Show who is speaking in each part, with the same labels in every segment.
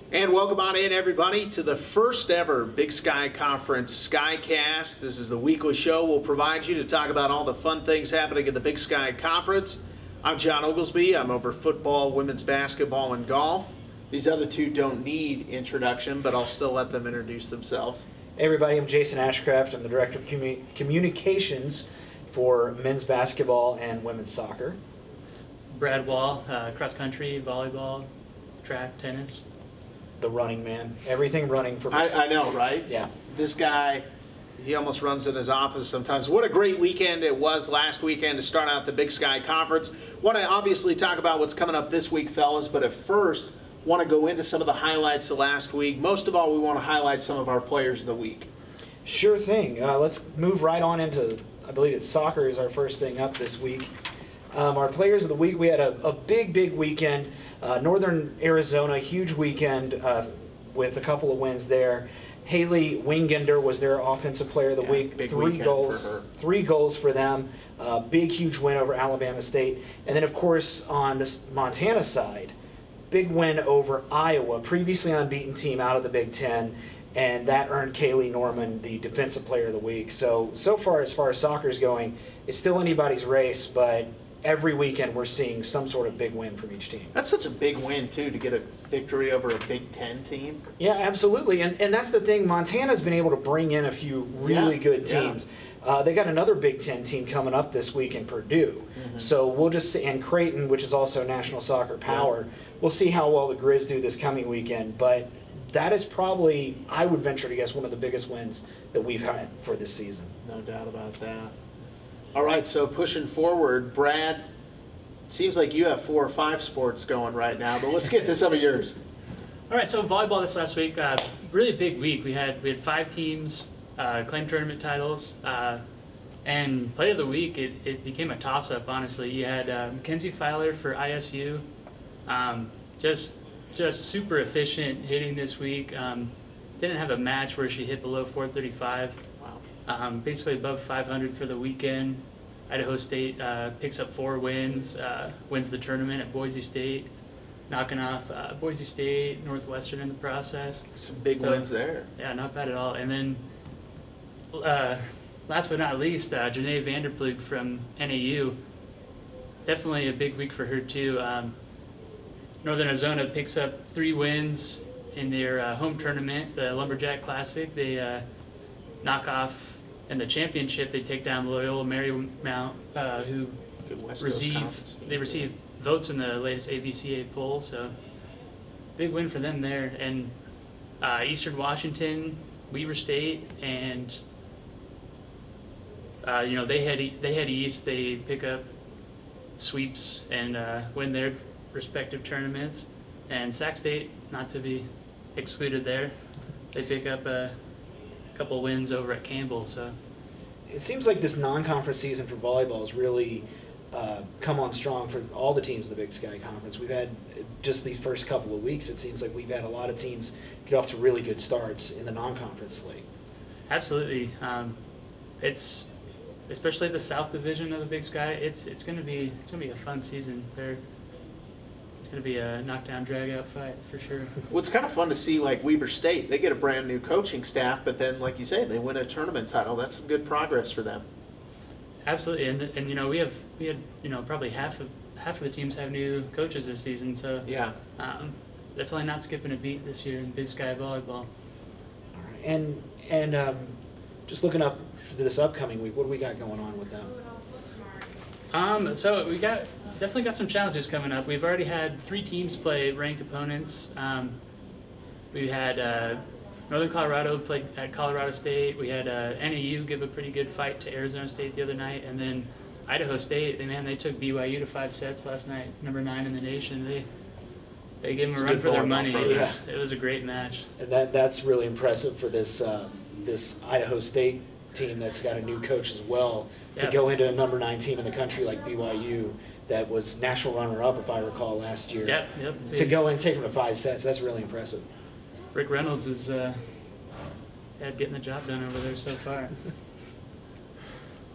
Speaker 1: And welcome on in, everybody, to the first ever Big Sky Conference SkyCast. This is the weekly show we'll provide you to talk about all the fun things happening in the Big Sky Conference. I'm John Oglesby. I'm over football, women's basketball, and golf. These other two don't need introduction, but I'll still let them introduce themselves.
Speaker 2: Hey everybody, I'm Jason Ashcraft. I'm the Director of Communications for men's basketball and women's soccer.
Speaker 3: Brad Wall, cross country, volleyball, track, tennis.
Speaker 2: The running man. Everything running for...
Speaker 1: I know, right?
Speaker 2: Yeah.
Speaker 1: This guy, he almost runs in his office sometimes. What a great weekend it was last weekend to start out the Big Sky Conference. Want to obviously talk about what's coming up this week, fellas, but at first, want to go into some of the highlights of last week. Most of all, we want to highlight some of our players of the week.
Speaker 2: Sure thing. Let's move right on into, I believe it's soccer is our first thing up this week. Our players of the week, we had a big weekend. Northern Arizona, huge weekend with a couple of wins there. Haley Wingender was their offensive player of the week. Three goals for them. Big, huge win over Alabama State. And then, of course, on the Montana side, big win over Iowa, previously unbeaten team out of the Big Ten. And that earned Kaylee Norman the defensive player of the week. So far as soccer is going, it's still anybody's race, but every weekend we're seeing some sort of big win from each team.
Speaker 1: That's such a big win, too, to get a victory over a Big Ten team.
Speaker 2: Yeah, absolutely. And that's the thing. Montana's been able to bring in a few really good teams. Yeah. They got another Big Ten team coming up this week in Purdue. Mm-hmm. So we'll just see, and Creighton, which is also National Soccer Power. Yeah. We'll see how well the Grizz do this coming weekend. But that is probably, I would venture to guess, one of the biggest wins that we've had for this season.
Speaker 1: No doubt about that. All right, so pushing forward, Brad, it seems like you have 4 or 5 sports going right now, but let's get to some of yours.
Speaker 3: All right, so volleyball this last week, really big week. We had 5 teams claim tournament titles, and play of the week, it became a toss-up, honestly. You had Mackenzie Filer for ISU, just super efficient hitting this week. Didn't have a match where she hit below 435. Basically above 500 for the weekend. Idaho State picks up 4 wins, wins the tournament at Boise State, knocking off Boise State, Northwestern in the process.
Speaker 1: Some big wins there.
Speaker 3: Yeah, not bad at all. And then last but not least, Janae Vanderplug from NAU. Definitely a big week for her too. Northern Arizona picks up 3 wins in their home tournament, the Lumberjack Classic. They knock off in the championship. They take down Loyola Marymount, who received votes in the latest AVCA poll. So big win for them there. And Eastern Washington, Weaver State, and they head east. They pick up sweeps and win their respective tournaments. And Sac State, not to be excluded there, they pick up a couple wins over at Campbell. So
Speaker 2: it seems like this non-conference season for volleyball has really come on strong for all the teams in the Big Sky Conference. We've had just these first couple of weeks, it seems like we've had a lot of teams get off to really good starts in the non-conference slate.
Speaker 3: Absolutely. It's especially the South Division of the Big Sky. It's going to be a fun season there. It's going to be a knockdown, drag-out fight for sure. Well,
Speaker 1: it's kind of fun to see, like Weber State. They get a brand new coaching staff, but then, like you say, they win a tournament title. That's some good progress for them.
Speaker 3: Absolutely, and we had probably half of the teams have new coaches this season. So
Speaker 1: yeah,
Speaker 3: definitely not skipping a beat this year in Big Sky volleyball.
Speaker 2: All right, and just looking up to this upcoming week, what do we got going on with them?
Speaker 3: So we definitely got some challenges coming up. We've already had 3 teams play ranked opponents. We had Northern Colorado play at Colorado State. We had NAU give a pretty good fight to Arizona State the other night, and then Idaho State. They took BYU to 5 sets last night, number 9 in the nation. They gave them a run for their money. It was a great match.
Speaker 2: And that's really impressive for this Idaho State team that's got a new coach as well. To go into a number 9 team in the country like BYU that was national runner-up, if I recall, last year.
Speaker 3: Yep.
Speaker 2: To go and take them to 5 sets, that's really impressive.
Speaker 3: Rick Reynolds is getting the job done over there so far.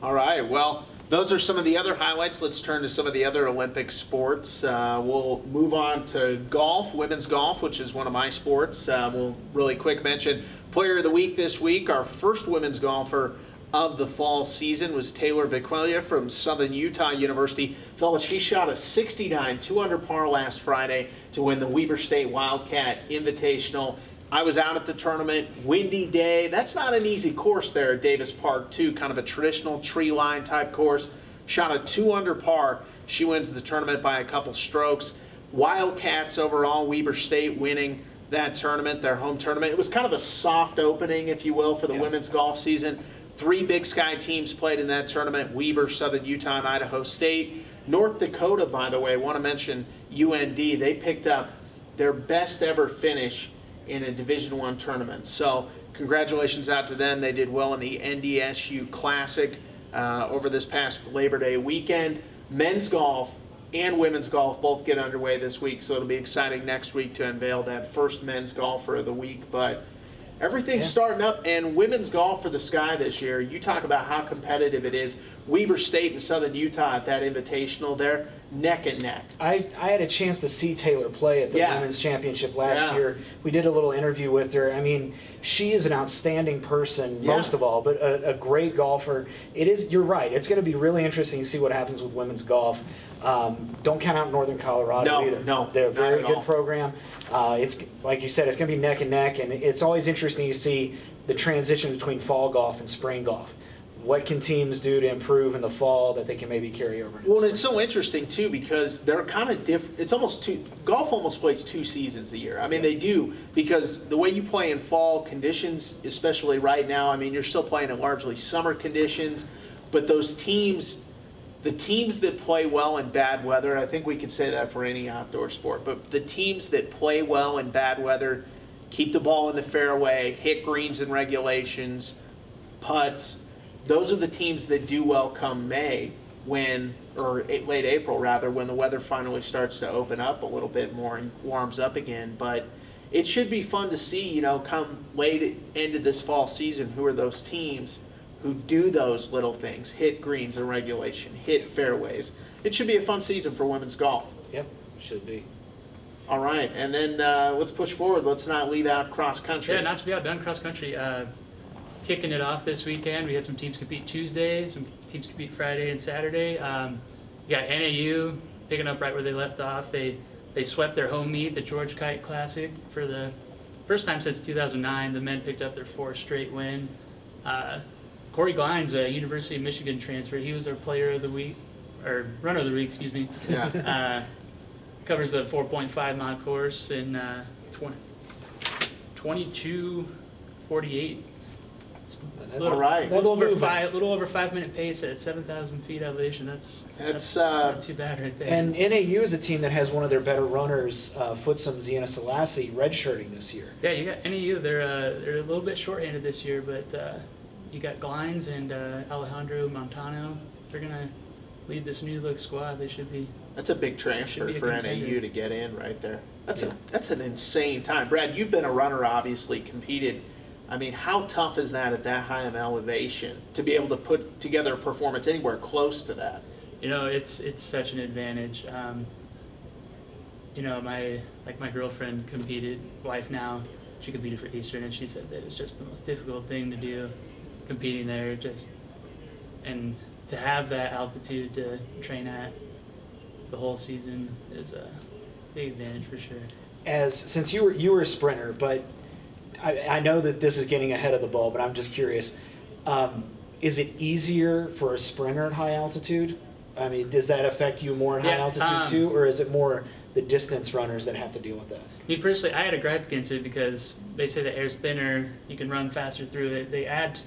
Speaker 1: All right, well, those are some of the other highlights. Let's turn to some of the other Olympic sports. We'll move on to golf, women's golf, which is one of my sports. We'll really quick mention Player of the Week this week. Our first women's golfer of the fall season was Taylor Viquelia from Southern Utah University. Fellas, she shot a 69, 2-under par last Friday to win the Weber State Wildcat Invitational. I was out at the tournament, windy day. That's not an easy course there at Davis Park, too. Kind of a traditional tree line type course. Shot a 2-under par. She wins the tournament by a couple strokes. Wildcats overall, Weber State winning that tournament, their home tournament. It was kind of a soft opening, if you will, for the women's golf season. 3 Big Sky teams played in that tournament: Weber, Southern Utah, and Idaho State. North Dakota, by the way, I want to mention UND. They picked up their best ever finish in a Division I tournament. So congratulations out to them. They did well in the NDSU Classic over this past Labor Day weekend. Men's golf and women's golf both get underway this week, so it'll be exciting next week to unveil that first men's golfer of the week. But everything's starting up, and women's golf for the Sky this year. You talk about how competitive it is. Weber State and Southern Utah at that invitational there, neck and neck.
Speaker 2: I had a chance to see Taylor play at the Women's Championship last year. We did a little interview with her. I mean, she is an outstanding person, most of all, but a great golfer. It is. You're right. It's going to be really interesting to see what happens with women's golf. Don't count out Northern Colorado either.
Speaker 1: No,
Speaker 2: they're a very good program. It's like you said, it's going to be neck and neck, and it's always interesting to see the transition between fall golf and spring golf. What can teams do to improve in the fall that they can maybe carry over?
Speaker 1: Well, it's so interesting too because they're kind of different. It's almost golf almost plays 2 seasons a year. I mean, they do, because the way you play in fall conditions, especially right now, I mean, you're still playing in largely summer conditions, but those teams, the teams that play well in bad weather, I think we could say that for any outdoor sport, but the teams that play well in bad weather, keep the ball in the fairway, hit greens and regulations, putts, those are the teams that do well come May, or late April rather, when the weather finally starts to open up a little bit more and warms up again. But it should be fun to see, come late into this fall season, who are those teams who do those little things, hit greens and regulation, hit fairways. It should be a fun season for women's golf.
Speaker 2: Yep, should be.
Speaker 1: All right, and then let's push forward. Let's not leave out cross country.
Speaker 3: Yeah, not to be outdone, cross country. Kicking it off this weekend, we had some teams compete Tuesday, some teams compete Friday and Saturday. You got NAU picking up right where they left off. They swept their home meet, the George Kite Classic, for the first time since 2009. The men picked up their 4th straight win. Corey Glines, a University of Michigan transfer, he was our player of the week, or runner of the week, excuse me.
Speaker 1: Yeah.
Speaker 3: Covers the 4.5 mile course in 22:48.
Speaker 2: That's all right.
Speaker 3: Little over 5 minute pace at 7,000 feet elevation. That's not too bad right there.
Speaker 2: And NAU is a team that has one of their better runners, Footsome Ziana Selassie, redshirting this year.
Speaker 3: Yeah, you got NAU. They're a little bit shorthanded this year, but you got Glines and Alejandro Montano. They're gonna lead this new look squad. They should be.
Speaker 1: That's a big transfer for NAU to get in right there. That's an insane time. Brad, you've been a runner, obviously, competed. I mean, how tough is that at that high of elevation to be able to put together a performance anywhere close to that?
Speaker 3: It's such an advantage. My girlfriend competed, wife now, she competed for Eastern, and she said that it's just the most difficult thing to do, competing there. And to have that altitude to train at the whole season is a big advantage for sure.
Speaker 2: Since you were a sprinter, but I know that this is getting ahead of the ball, but I'm just curious. Is it easier for a sprinter at high altitude? I mean, does that affect you more at high altitude too, or is it more the distance runners that have to deal with that?
Speaker 3: Me personally, I had a gripe against it because they say the air's thinner, you can run faster through it. They add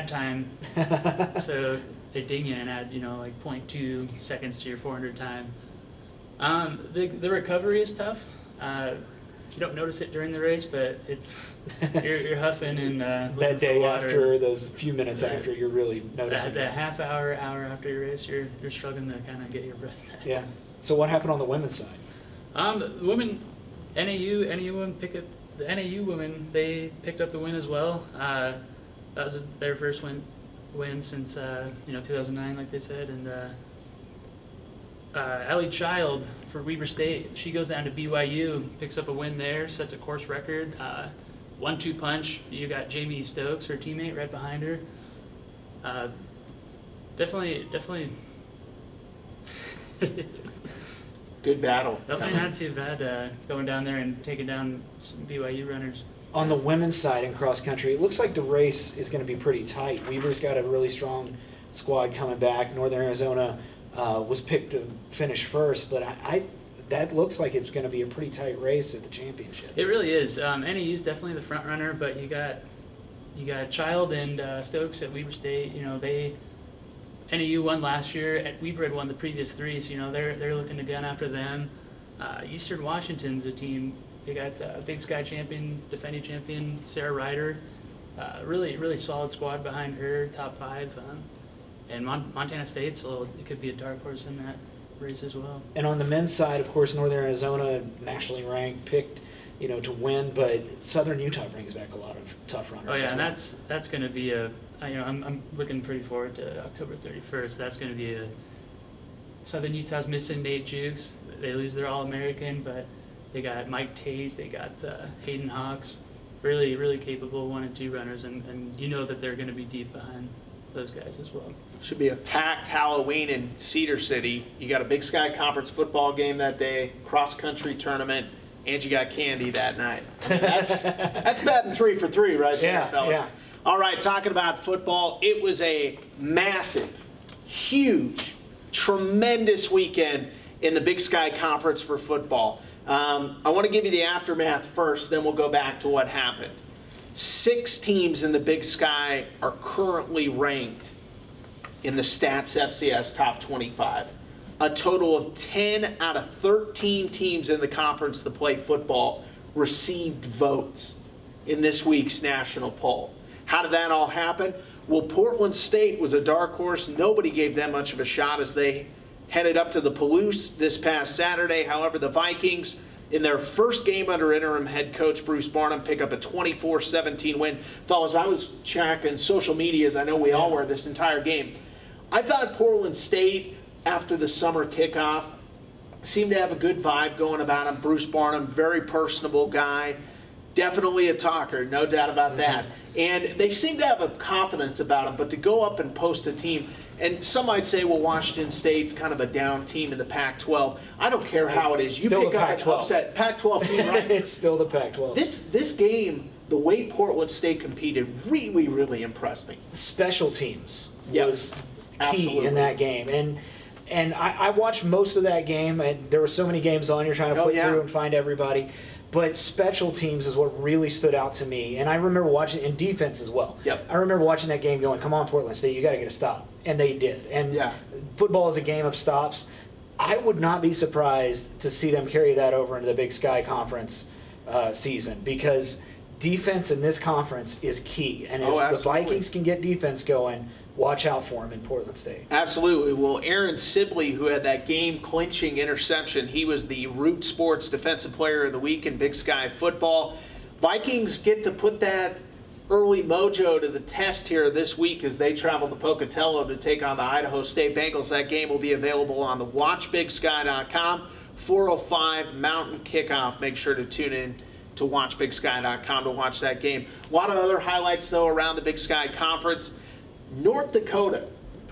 Speaker 3: time, so they ding you and add 0.2 seconds to your 400 time. The recovery is tough. You don't notice it during the race, but you're huffing and
Speaker 2: that day after, those few minutes after, you're really noticing
Speaker 3: that half hour after your race, you're struggling to kind of get your breath back.
Speaker 2: Yeah. So what happened on the women's side?
Speaker 3: The women, NAU women they picked up the win as well. That was their first win win since 2009, like they said, and Ellie Child for Weber State. She goes down to BYU, picks up a win there, sets a course record. 1-2 punch. You got Jamie Stokes, her teammate, right behind her. Definitely.
Speaker 1: Good battle.
Speaker 3: Definitely not too bad going down there and taking down some BYU runners.
Speaker 2: On the women's side in cross country, it looks like the race is going to be pretty tight. Weber's got a really strong squad coming back. Northern Arizona was picked to finish first, but that looks like it's going to be a pretty tight race at the championship.
Speaker 3: It really is. NAU's definitely the front runner, but you got Child and Stokes at Weber State. NAU won last year. Weber had won the previous three, so they're looking to gun after them. Eastern Washington's a team. They got Big Sky champion, defending champion Sarah Ryder. Really solid squad behind her, top 5. And Montana State's it could be a dark horse in that race as well.
Speaker 2: And on the men's side, of course, Northern Arizona, nationally ranked, picked to win, but Southern Utah brings back a lot of tough runners.
Speaker 3: Oh yeah, and
Speaker 2: well.
Speaker 3: that's going to be I'm looking pretty forward to October 31st. That's going to be Southern Utah's missing Nate Jukes. They lose their All-American, but they got Mike Tate, they got Hayden Hawks, really capable 1 and 2 runners, and that they're going to be deep behind those guys as well.
Speaker 1: Should be a packed Halloween in Cedar City. You got a Big Sky Conference football game that day, cross-country tournament, and you got candy that night. That's batting 3 for 3 right there, fellas.
Speaker 2: Yeah.
Speaker 1: All right, talking about football, it was a massive, huge, tremendous weekend in the Big Sky Conference for football. I want to give you the aftermath first, then we'll go back to what happened. 6 teams in the Big Sky are currently ranked in the Stats FCS Top 25. A total of 10 out of 13 teams in the conference that play football received votes in this week's national poll. How did that all happen? Well, Portland State was a dark horse. Nobody gave them much of a shot as they headed up to the Palouse this past Saturday. However, the Vikings, in their first game under interim head coach Bruce Barnum, pick up a 24-17 win. Fellas, I was checking social media, as I know we all were, this entire game. I thought Portland State, after the summer kickoff, seemed to have a good vibe going about him. Bruce Barnum, very personable guy. Definitely a talker, no doubt about that. And they seem to have a confidence about him, but to go up and post a team, and some might say, well, Washington State's kind of a down team in the Pac-12. I don't care how it is. You
Speaker 2: still
Speaker 1: pick
Speaker 2: the
Speaker 1: up an
Speaker 2: Pac-12.
Speaker 1: upset Pac-12 team, right?
Speaker 2: It's still the Pac-12.
Speaker 1: This game, the way Portland State competed, really impressed me.
Speaker 2: Special teams
Speaker 1: Yep.
Speaker 2: was key
Speaker 1: Absolutely.
Speaker 2: in that game. And I watched most of that game, and there were so many games on. You're trying to flip through and find everybody. But special teams is what really stood out to me. And I remember watching, and defense as well.
Speaker 1: Yep.
Speaker 2: I remember watching that game going, come on, Portland State, you got to get a stop. And they did. And football is a game of stops. I would not be surprised to see them carry that over into the Big Sky Conference season, because defense in this conference is key. And if the Vikings can get defense going, watch out for him in Portland State.
Speaker 1: Absolutely. Well, Aaron Sibley, who had that game-clinching interception, he was the Root Sports Defensive Player of the Week in Big Sky football. Vikings get to put that early mojo to the test here this week as they travel to Pocatello to take on the Idaho State Bengals. That game will be available on the WatchBigSky.com, 4:05 Mountain kickoff. Make sure to tune in to WatchBigSky.com to watch that game. A lot of other highlights, though, around the Big Sky Conference. North Dakota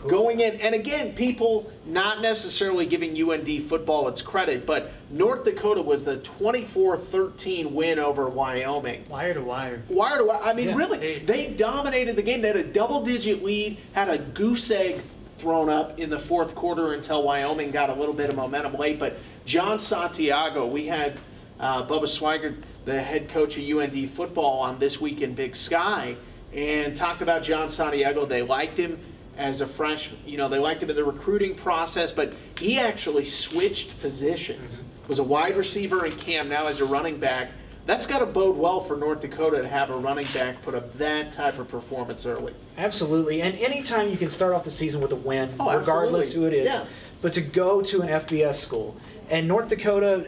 Speaker 1: going in, and again, people not necessarily giving UND football its credit, but North Dakota was the 24-13 win over Wyoming.
Speaker 3: Wire to wire.
Speaker 1: Wire to wire. I mean,
Speaker 2: Yeah.
Speaker 1: really, they dominated the game. They had a double-digit lead, had a goose egg thrown up in the fourth quarter until Wyoming got a little bit of momentum late. But John Santiago, we had Bubba Swigert, the head coach of UND football, on This Week in Big Sky, and talked about John Santiago. They liked him as a freshman. They liked him in the recruiting process, but he actually switched positions. Was a wide receiver in camp, now as a running back. That's got to bode well for North Dakota to have a running back put up that type of performance early.
Speaker 2: Absolutely. And anytime you can start off the season with a win,
Speaker 1: Oh,
Speaker 2: regardless who it is,
Speaker 1: yeah.
Speaker 2: but to go to an FBS school. And North Dakota,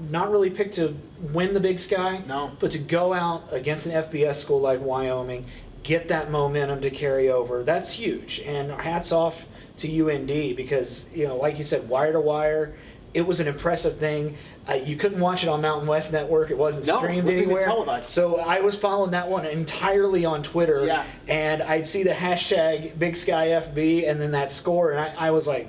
Speaker 2: not really picked to win the Big Sky,
Speaker 1: No.
Speaker 2: but to go out against an FBS school like Wyoming, get that momentum to carry over. That's huge. And hats off to UND because, like you said, wire to wire, it was an impressive thing. You couldn't watch it on Mountain West Network. It wasn't streamed anywhere.
Speaker 1: Televised.
Speaker 2: So I was following that one entirely on Twitter.
Speaker 1: Yeah.
Speaker 2: And I'd see the hashtag BigSkyFB and then that score, and I was like,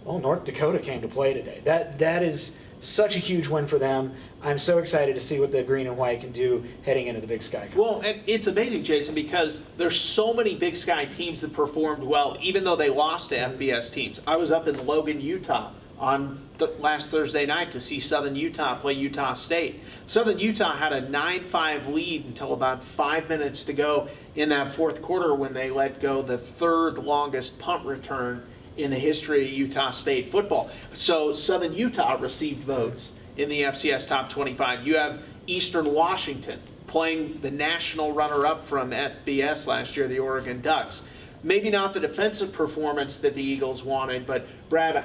Speaker 2: well, North Dakota came to play today. That is such a huge win for them. I'm so excited to see what the green and white can do heading into the Big Sky Conference.
Speaker 1: Well, and it's amazing, Jason, because there's so many Big Sky teams that performed well, even though they lost to FBS teams. I was up in Logan, Utah on last Thursday night to see Southern Utah play Utah State. Southern Utah had a 9-5 lead until about 5 minutes to go in that fourth quarter when they let go the third longest punt return in the history of Utah State football. So Southern Utah received votes in the FCS Top 25. You have Eastern Washington playing the national runner-up from FBS last year, the Oregon Ducks. Maybe not the defensive performance that the Eagles wanted, but Brad,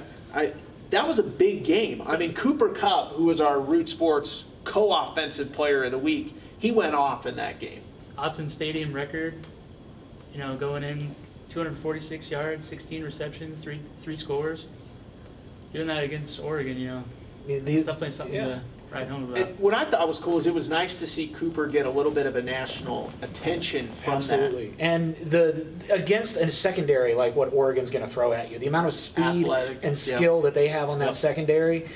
Speaker 1: that was a big game. I mean, Cooper Kupp, who was our Root Sports co-offensive player of the week, he went off in that game.
Speaker 3: Autzen Stadium record, going in 246 yards, 16 receptions, three scores. Doing that against Oregon, it's definitely something to write home about.
Speaker 1: And what I thought was cool is it was nice to see Cooper get a little bit of a national attention from
Speaker 2: Absolutely.
Speaker 1: that.
Speaker 2: And against a secondary like what Oregon's going to throw at you, the amount of speed
Speaker 1: Athletic.
Speaker 2: and skill that they have on that secondary.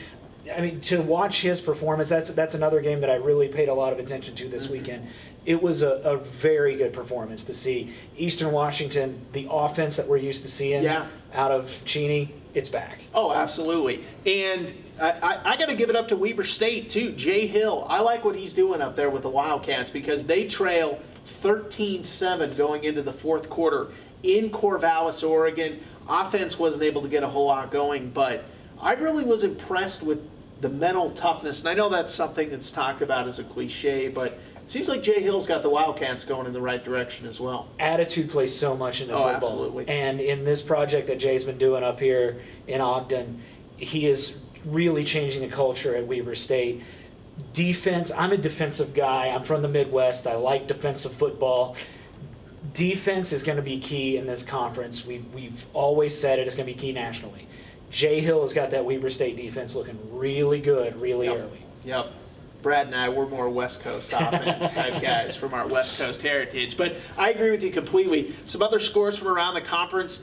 Speaker 2: I mean, to watch his performance, that's another game that I really paid a lot of attention to this weekend. It was a very good performance to see Eastern Washington, the offense that we're used to seeing out of Cheney, it's back.
Speaker 1: Oh, absolutely. And I got to give it up to Weber State, too. Jay Hill, I like what he's doing up there with the Wildcats because they trail 13-7 going into the fourth quarter in Corvallis, Oregon. Offense wasn't able to get a whole lot going, but I really was impressed with the mental toughness. And I know that's something that's talked about as a cliche, but it seems like Jay Hill's got the Wildcats going in the right direction as well.
Speaker 2: Attitude plays so much into football.
Speaker 1: Absolutely.
Speaker 2: And in this project that Jay's been doing up here in Ogden, he is really changing the culture at Weber State. Defense, I'm a defensive guy. I'm from the Midwest. I like defensive football. Defense is going to be key in this conference. We've always said it is going to be key nationally. Jay Hill has got that Weber State defense looking really good really early.
Speaker 1: Yep. Brad and I, we're more West Coast offense type guys from our West Coast heritage. But I agree with you completely. Some other scores from around the conference.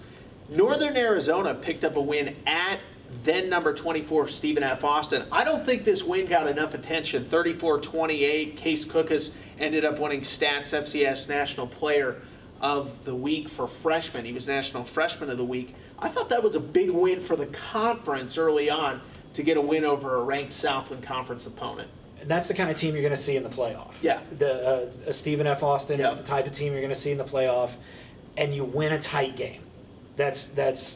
Speaker 1: Northern Arizona picked up a win at then number 24, Stephen F. Austin. I don't think this win got enough attention. 34-28. Case Cookus ended up winning Stats FCS National Player of the Week for freshmen. He was National Freshman of the Week. I thought that was a big win for the conference early on to get a win over a ranked Southland Conference opponent.
Speaker 2: And that's the kind of team you're going to see in the playoff.
Speaker 1: Yeah.
Speaker 2: Stephen F. Austin is the type of team you're going to see in the playoff, and you win a tight game. That's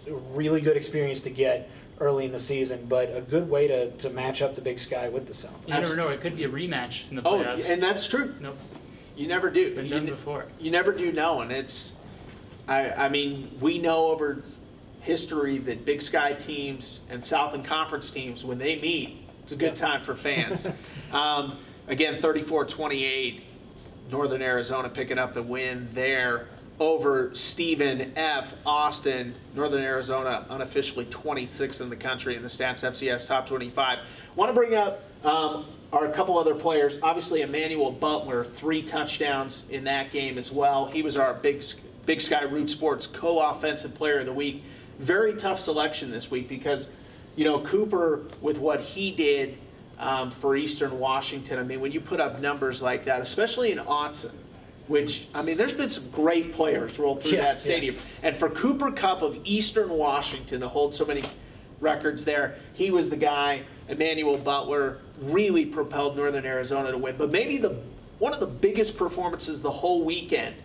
Speaker 2: a really good experience to get early in the season, but a good way to match up the Big Sky with the South.
Speaker 3: You never know. It could be a rematch in the playoffs.
Speaker 1: Oh, and that's true.
Speaker 3: Nope.
Speaker 1: You never do.
Speaker 3: It's been done before.
Speaker 1: You never do know, and it's, I mean, we know over history that Big Sky teams and Southland Conference teams, when they meet, it's a good time for fans. Again, 34-28, Northern Arizona picking up the win there over Stephen F. Austin. Northern Arizona unofficially 26th in the country in the Stats FCS Top 25. Want to bring up our couple other players. Obviously, Emmanuel Butler, 3 touchdowns in that game as well. He was our Big Sky Root Sports co-offensive player of the week. Very tough selection this week because, Cooper, with what he did for Eastern Washington, I mean, when you put up numbers like that, especially in Autzen, which, I mean, there's been some great players roll through that stadium. And for Cooper Kupp of Eastern Washington to hold so many records there, he was the guy. Emmanuel Butler really propelled Northern Arizona to win. But maybe one of the biggest performances the whole weekend,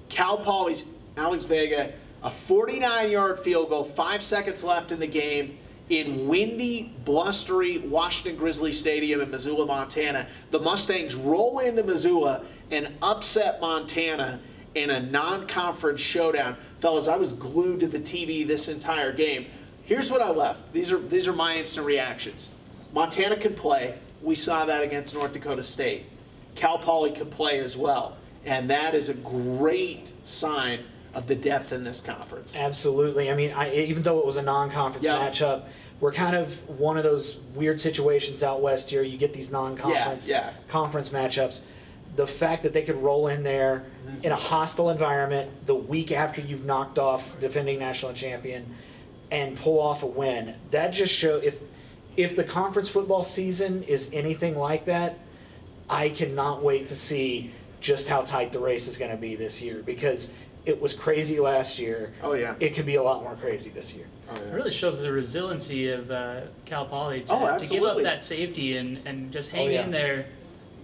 Speaker 1: Cal Poly's Alex Vega, a 49-yard field goal, 5 seconds left in the game in windy, blustery Washington Grizzly Stadium in Missoula, Montana. The Mustangs roll into Missoula and upset Montana in a non-conference showdown. Fellas, I was glued to the TV this entire game. Here's what I left. These are my instant reactions. Montana can play. We saw that against North Dakota State. Cal Poly can play as well. And that is a great sign of the depth in this conference.
Speaker 2: Absolutely. I mean, even though it was a non-conference matchup, we're kind of one of those weird situations out west here. You get these non-conference conference matchups. The fact that they could roll in there in a hostile environment the week after you've knocked off defending national champion and pull off a win, that just shows if the conference football season is anything like that, I cannot wait to see just how tight the race is going to be this year, because it was crazy last year.
Speaker 1: Oh, yeah.
Speaker 2: It could be a lot more crazy this year.
Speaker 1: Oh, yeah.
Speaker 3: It really shows the resiliency of Cal Poly to give up that safety and just hang in there,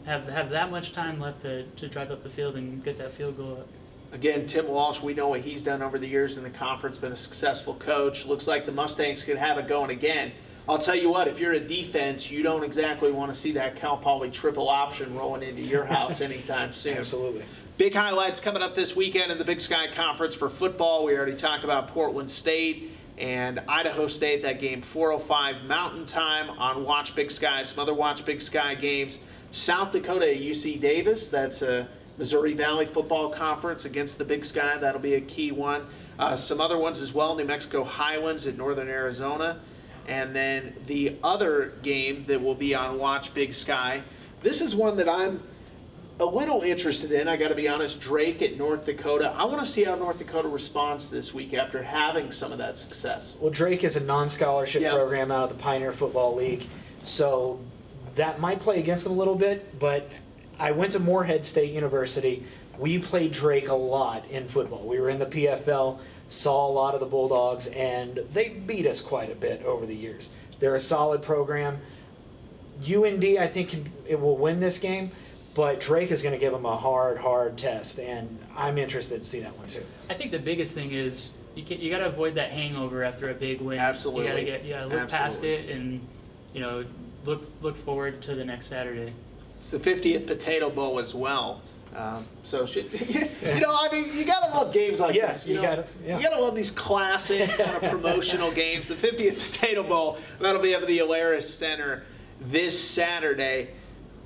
Speaker 3: have that much time left to drive up the field and get that field goal up.
Speaker 1: Again, Tim Walsh, we know what he's done over the years in the conference, been a successful coach. Looks like the Mustangs could have it going again. I'll tell you what, if you're a defense, you don't exactly want to see that Cal Poly triple option rolling into your house anytime soon.
Speaker 2: Absolutely.
Speaker 1: Big highlights coming up this weekend in the Big Sky Conference for football. We already talked about Portland State and Idaho State. That game 4:05 Mountain Time on Watch Big Sky. Some other Watch Big Sky games. South Dakota at UC Davis. That's a Missouri Valley Football Conference against the Big Sky. That'll be a key one. Some other ones as well. New Mexico Highlands at Northern Arizona. And then the other game that will be on Watch Big Sky. This is one that I'm a little interested in. I got to be honest. Drake at North Dakota. I want to see how North Dakota responds this week after having some of that success.
Speaker 2: Well, Drake is a non-scholarship program out of the Pioneer Football League, so that might play against them a little bit. But I went to Morehead State University. We played Drake a lot in football. We were in the PFL, saw a lot of the Bulldogs, and they beat us quite a bit over the years. They're a solid program. UND, I think, it will win this game, but Drake is going to give them a hard test, and I'm interested to see that one too.
Speaker 3: I think the biggest thing is you got to avoid that hangover after a big win.
Speaker 1: Absolutely.
Speaker 3: You got to look past it and look forward to the next Saturday.
Speaker 1: It's the 50th Potato Bowl as well. So I mean, you gotta love games like this. You gotta love these classic kind of promotional games. The 50th Potato Bowl, that'll be at the Alaris Center this Saturday.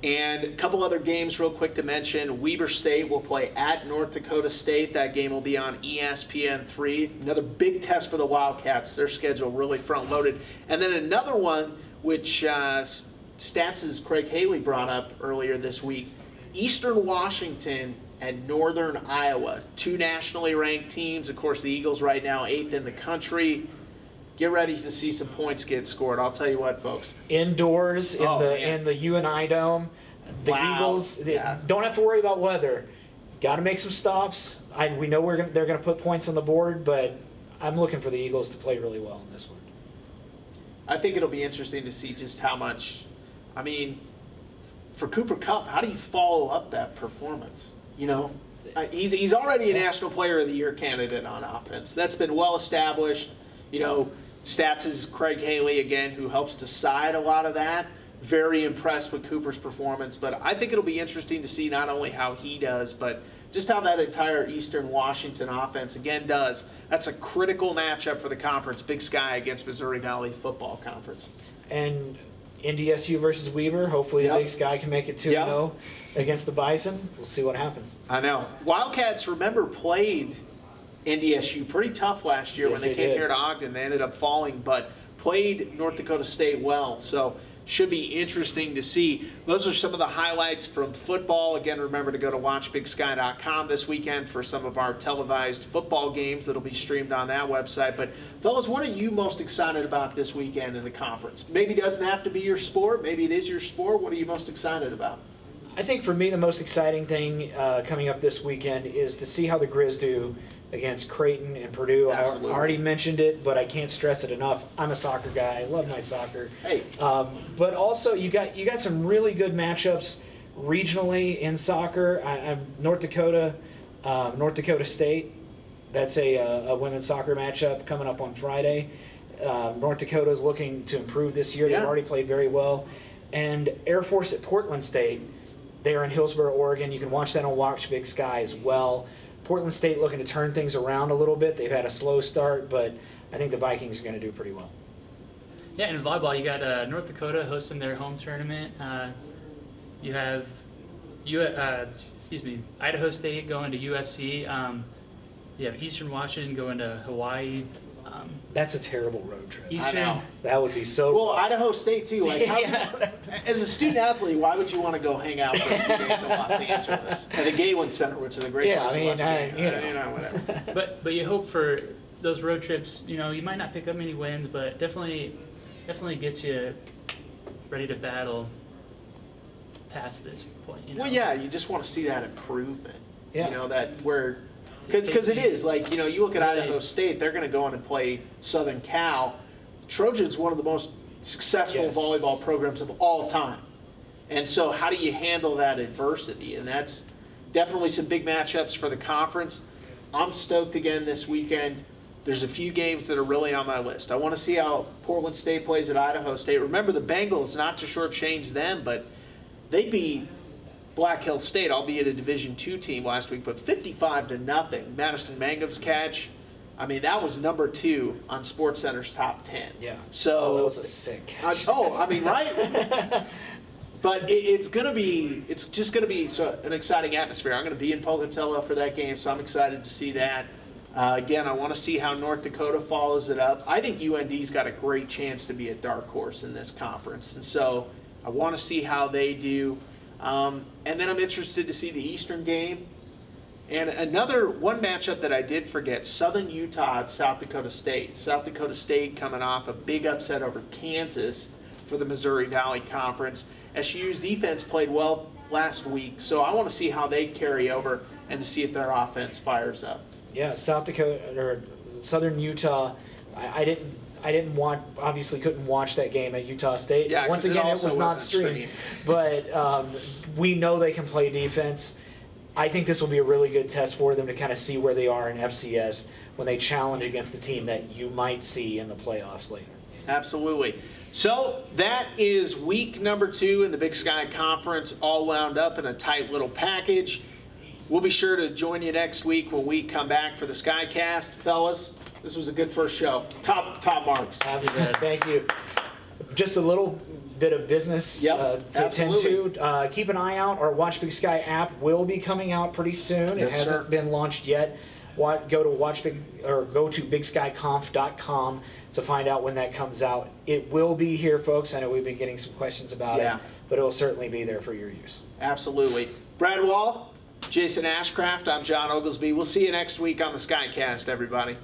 Speaker 1: And a couple other games real quick to mention. Weber State will play at North Dakota State. That game will be on ESPN3. Another big test for the Wildcats. Their schedule really front loaded. And then another one which Stats' Craig Haley brought up earlier this week. Eastern Washington and Northern Iowa, two nationally ranked teams. Of course, the Eagles right now 8th in the country. Get ready to see some points get scored. I'll tell you what, folks.
Speaker 2: Indoors in the UNI Dome, the Eagles don't have to worry about weather. Got to make some stops. We know they're going to put points on the board, but I'm looking for the Eagles to play really well in this one.
Speaker 1: I think it'll be interesting to see just how much. I mean, for Cooper Kupp, how do you follow up that performance? He's already a National Player of the Year candidate on offense. That's been well established. Stats' Craig Haley, again, who helps decide a lot of that. Very impressed with Cooper's performance. But I think it'll be interesting to see not only how he does, but just how that entire Eastern Washington offense, again, does. That's a critical matchup for the conference, Big Sky against Missouri Valley Football Conference.
Speaker 2: And NDSU versus Weber. Hopefully the Big Sky can make it 2-0 against the Bison. We'll see what happens.
Speaker 1: I know. Wildcats, remember, played NDSU pretty tough last year when they came here to Ogden. They ended up falling, but played North Dakota State well. So should be interesting to see. Those are some of the highlights from football. Again, remember to go to watchbigsky.com this weekend for some of our televised football games that'll be streamed on that website. But fellas, what are you most excited about this weekend in the conference? Maybe it doesn't have to be your sport. Maybe it is your sport. What are you most excited about?
Speaker 2: I think for me the most exciting thing coming up this weekend is to see how the Grizz do against Creighton and Purdue.
Speaker 1: Absolutely.
Speaker 2: I already mentioned it, but I can't stress it enough. I'm a soccer guy. I love my soccer.
Speaker 1: Hey.
Speaker 2: But also you got some really good matchups regionally in soccer. North Dakota State. That's a women's soccer matchup coming up on Friday. North Dakota is looking to improve this year. They've already played very well. And Air Force at Portland State. They are in Hillsboro, Oregon. You can watch that on Watch Big Sky as well. Portland State looking to turn things around a little bit. They've had a slow start, but I think the Vikings are going to do pretty well.
Speaker 3: Yeah, and in volleyball, you got North Dakota hosting their home tournament. You have Idaho State going to USC. You have Eastern Washington going to Hawaii.
Speaker 2: That's a terrible road trip.
Speaker 3: Eastern,
Speaker 1: know.
Speaker 2: That would be so.
Speaker 1: Well, Idaho State too. Like, how,
Speaker 2: Yeah.
Speaker 1: as a student athlete, why would you want to go hang out for a few days in Los Angeles at the Galen Center, which is a great
Speaker 2: Yeah,
Speaker 1: place
Speaker 2: I mean,
Speaker 1: to watch a game?
Speaker 2: you know.
Speaker 1: Whatever.
Speaker 3: but you hope for those road trips. You know, you might not pick up many wins, but definitely gets you ready to battle past this point. You know?
Speaker 1: Well, yeah, you just want to see that improvement.
Speaker 2: Yeah.
Speaker 1: You know, that where, because it is, like, you know, you look at
Speaker 3: Right.
Speaker 1: Idaho State, they're going to go in and play Southern Cal. Trojans, one of the most successful
Speaker 2: Yes.
Speaker 1: volleyball programs of all time. And so how do you handle that adversity? And that's definitely some big matchups for the conference. I'm stoked again this weekend. There's a few games that are really on my list. I want to see how Portland State plays at Idaho State. Remember, the Bengals, not to shortchange them, but they beat Black Hill State, albeit a Division II team last week, but 55-0. Madison Mangum's catch. I mean, that was number 2 on SportsCenter's top 10.
Speaker 2: Yeah.
Speaker 1: So
Speaker 2: that was a sick catch.
Speaker 1: I mean, right? But it's just gonna be an exciting atmosphere. I'm gonna be in Pocatello for that game, so I'm excited to see that. Again, I want to see how North Dakota follows it up. I think UND's got a great chance to be a dark horse in this conference, and so I want to see how they do. And then I'm interested to see the Eastern game. And one matchup that I did forget, Southern Utah at South Dakota State. South Dakota State coming off a big upset over Kansas for the Missouri Valley Conference. SU's defense played well last week, so I want to see how they carry over and to see if their offense fires up.
Speaker 2: Yeah, South Dakota or Southern Utah. I didn't want, obviously couldn't watch that game at Utah State.
Speaker 1: Yeah,
Speaker 2: Once
Speaker 1: 'cause it
Speaker 2: again, it
Speaker 1: also
Speaker 2: was not
Speaker 1: wasn't
Speaker 2: streamed.
Speaker 1: streamed.
Speaker 2: But we know they can play defense. I think this will be a really good test for them to kind of see where they are in FCS when they challenge against the team that you might see in the playoffs later.
Speaker 1: Absolutely. So that is week number 2 in the Big Sky Conference, all wound up in a tight little package. We'll be sure to join you next week when we come back for the SkyCast. Fellas, this was a good first show. Top marks.
Speaker 2: Thank you. Just a little bit of business
Speaker 1: Yep,
Speaker 2: to attend
Speaker 1: absolutely.
Speaker 2: to. Keep an eye out. Our Watch Big Sky app will be coming out pretty soon.
Speaker 1: Yes,
Speaker 2: it hasn't
Speaker 1: sir.
Speaker 2: been launched yet. Go to bigskyconf.com to find out when that comes out. It will be here, folks. I know we've been getting some questions about
Speaker 1: Yeah.
Speaker 2: it, but it will certainly be there for your use.
Speaker 1: Absolutely. Brad Wall, Jason Ashcraft, I'm John Oglesby. We'll see you next week on the SkyCast, everybody.